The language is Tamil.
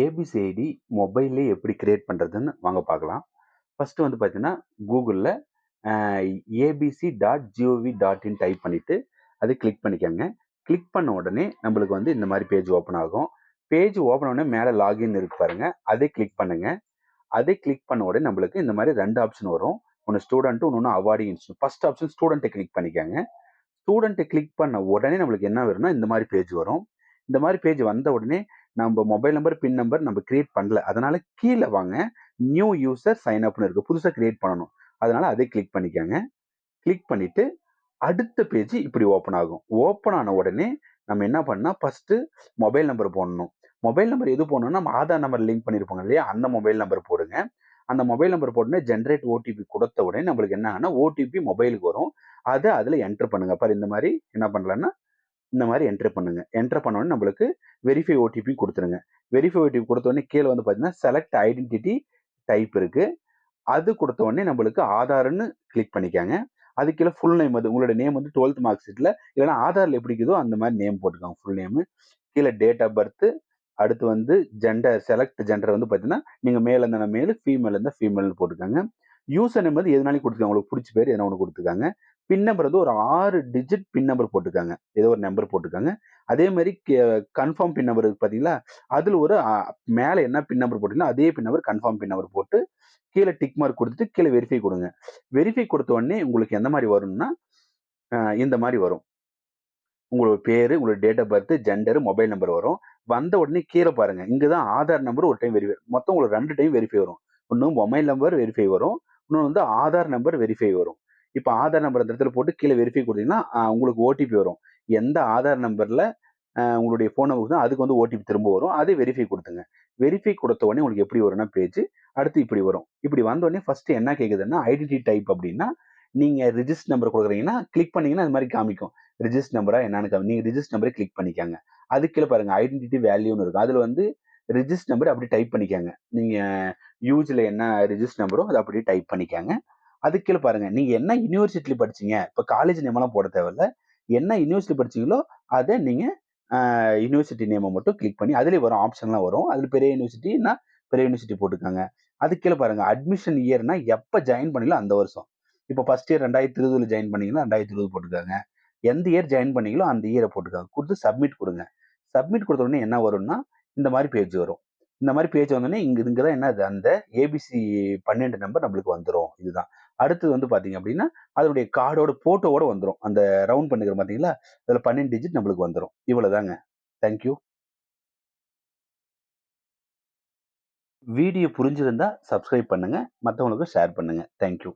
ஏபிசிஐடி மொபைல்லே எப்படி கிரியேட் பண்ணுறதுன்னு வாங்க பார்க்கலாம். ஃபஸ்ட்டு வந்து பார்த்தீங்கன்னா, கூகுளில் abc.gov.in டைப் பண்ணிவிட்டு அதை கிளிக் பண்ணிக்கோங்க. கிளிக் பண்ண உடனே நம்மளுக்கு வந்து இந்த மாதிரி பேஜ் ஓப்பன் ஆகும். பேஜ் ஓப்பன் உடனே மேலே லாகின் இருக்கு பாருங்க, அதை கிளிக் பண்ணுங்க. அதை கிளிக் பண்ண உடனே நம்மளுக்கு இந்த மாதிரி 2 ஆப்ஷன் வரும். ஒன்று ஸ்டூடெண்ட்டு, இன்னொன்று அவார்டிங் இன்ஸ்டியூட். ஃபர்ஸ்ட் ஆப்ஷன் ஸ்டூடெண்ட்டை கிளிக் பண்ணிக்கோங்க. ஸ்டூடெண்ட்டை கிளிக் பண்ண உடனே நம்மளுக்கு என்ன வரும்னா இந்த மாதிரி பேஜ் வரும். இந்த மாதிரி பேஜ் வந்த உடனே நம்ம மொபைல் நம்பர், பின் நம்பர் நம்ம கிரியேட் பண்ணல. அதனால கீழே வாங்க, நியூ யூசர் சைன் அப்னு இருக்கு. புதுசாக கிரியேட் பண்ணணும். அதனால அதை கிளிக் பண்ணிக்கோங்க. கிளிக் பண்ணிட்டு அடுத்த பேஜ் இப்படி ஓப்பன் ஆகும். ஓப்பன் ஆன உடனே நம்ம என்ன பண்ணா, ஃபர்ஸ்ட் மொபைல் நம்பர் போடணும். மொபைல் நம்பர் எது போடணும்னா, நம்ம ஆதார் நம்பர் லிங்க் பண்ணியிருப்போங்க இல்லையா, அந்த மொபைல் நம்பர் போடுங்க. அந்த மொபைல் நம்பர் போட்டுன்னு ஜென்ரேட் ஓடிபி கொடுத்த உடனே நம்மளுக்கு என்ன ஆகுனா, ஓடிபி மொபைலுக்கு வரும். அதை அதில் என்டர் பண்ணுங்க. பாரு, இந்த மாதிரி என்ன பண்ணலான்னா, இந்த மாதிரி என்டர் பண்ணுங்க. என்டர் பண்ண உடனே நம்மளுக்கு வெரிஃபை ஓடிபி கொடுத்துருங்க. வெரிஃபை ஓடிபி கொடுத்த உடனே கீழே வந்து பார்த்தீங்கன்னா செலக்ட் ஐடென்டிட்டி டைப் இருக்கு. அது கொடுத்த உடனே நம்மளுக்கு ஆதார்னு கிளிக் பண்ணிக்காங்க. அது கீழே ஃபுல் நேம், அது உங்களோட நேம் வந்து 12th மார்க் ஷீட்டில் இல்லைன்னா ஆதாரில் எப்படி இருக்குதோ அந்த மாதிரி நேம் போட்டுக்காங்க, ஃபுல் நேமு. கீழே டேட் ஆஃப் பர்த், அடுத்து வந்து ஜெண்டர், செலக்ட் ஜெண்டர் வந்து பார்த்தீங்கன்னா நீங்கள் மேல் இருந்தால் மேல், ஃபீமேல் இருந்தால் ஃபீமேல்னு போட்டுக்காங்க. யூசர் நேம் வந்து எதுனாலும் கொடுத்துக்காங்க, உங்களுக்கு பிடிச்ச பேர் எதனா ஒன்று கொடுத்துக்காங்க. பின் நம்பர் வந்து ஒரு 6 டிஜிட் பின் நம்பர் போட்டுக்காங்க, ஏதோ ஒரு நம்பர் போட்டுக்காங்க. அதே மாதிரி கன்ஃபார்ம் பின் நம்பர் இருக்கு பார்த்தீங்களா, அதில் ஒரு மேலே என்ன பின் நம்பர் போட்டிங்களோ அதே பின் நம்பர் கன்ஃபார்ம் பின் நம்பர் போட்டு கீழே டிக் மார்க் கொடுத்துட்டு கீழே வெரிஃபை கொடுங்க. வெரிஃபை கொடுத்த உடனே உங்களுக்கு எந்த மாதிரி வரும்னா, இந்த மாதிரி வரும். உங்களோட பேரு, உங்களோட date of birth, gender, mobile number வரும். வந்த உடனே கீழே பாருங்க, இங்கே தான் ஆதார் நம்பர் ஒரு டைம் வெரிஃபை, மொத்தம் உங்களுக்கு 2 டைம் வெரிஃபை வரும். ஒன்று மொபைல் நம்பர் வெரிஃபை வரும், இன்னொன்று வந்து ஆதார் நம்பர் வெரிஃபை வரும். இப்போ ஆதார் நம்பர் அந்த இடத்துல போட்டு கீழே வெரிஃபை கொடுத்தீங்கன்னா உங்களுக்கு ஓடிபி வரும். எந்த ஆதார் நம்பரில் உங்களுடைய ஃபோன் நம்பர் தான் அதுக்கு வந்து ஓடிபி திரும்ப வரும். அதே வெரிஃபை கொடுத்துங்க. வெரிஃபை கொடுத்த உடனே உங்களுக்கு எப்படி வரும்னா பேஜ் அடுத்து இப்படி வரும். இப்படி வந்த உடனே ஃபர்ஸ்ட் என்ன கேட்குதுன்னா ஐடென்டிட்டி டைப் அப்படின்னா, நீங்கள் ரிஜிஸ்டர் நம்பர் கொடுக்குறீங்கன்னா கிளிக் பண்ணீங்கன்னா அது மாதிரி காமிக்கும். ரிஜிஸ்டர் நம்பரா என்னன்னு நீங்கள் ரிஜிஸ்டர் நம்பரை கிளிக் பண்ணிக்காங்க. அது கீழே பாருங்க ஐடென்டிட்டி வேல்யூன்னு இருக்கும். அதில் வந்து ரிஜிஸ்டர் நம்பர் அப்படி டைப் பண்ணிக்காங்க. நீங்கள் யூஜில் என்ன ரிஜிஸ்டர் நம்பரோ அதை அப்படியே டைப் பண்ணிக்காங்க. அது கீழே பாருங்க, நீங்கள் என்ன யூனிவர்சிட்டியில் படிச்சீங்க, இப்போ காலேஜ் நேமெல்லாம் போட தேவையில்ல. என்ன யூனிவர்சிட்டி படிச்சீங்களோ அதை நீங்கள் யூனிவர்சிட்டி நேமை மட்டும் கிளிக் பண்ணி அதிலே வரும், ஆப்ஷன்லாம் வரும். அதில் பெரிய யூனிவர்சிட்டின்னா பெரிய யூனிவர்சிட்டி போட்டுக்காங்க. அது கீழே பாருங்க அட்மிஷன் இயர்னா எப்போ ஜாயின் பண்ணீங்களோ அந்த வருஷம். இப்போ ஃபர்ஸ்ட் இயர் 2020 ஜாயின் பண்ணீங்கன்னா 2020 போட்டுக்காங்க. எந்த இயர் ஜாயின் பண்ணீங்களோ அந்த இயரை போட்டுக்காங்க. கொடுத்து சப்மிட் கொடுங்க. சப்மிட் கொடுத்த உடனே என்ன வரும்னா இந்த மாதிரி பேஜ் வரும். இந்த மாதிரி பேஜ் வந்தோடனே இங்கே தான் என்னது, அந்த ஏபிசி 12 நம்பர் நம்மளுக்கு வந்துடும். இதுதான். அடுத்து வந்து பார்த்தீங்க அப்படின்னா அதனுடைய கார்டோட போட்டோவோட வந்துடும். அந்த ரவுண்ட் பண்ணிக்கிற பார்த்தீங்களா, அதில் 12 டிஜிட் நம்மளுக்கு வந்துடும். இவ்வளோதாங்க. தேங்க்யூ. வீடியோ புரிஞ்சிருந்தா சப்ஸ்கிரைப் பண்ணுங்க, மற்றவங்களுக்கும் ஷேர் பண்ணுங்க. தேங்க்யூ.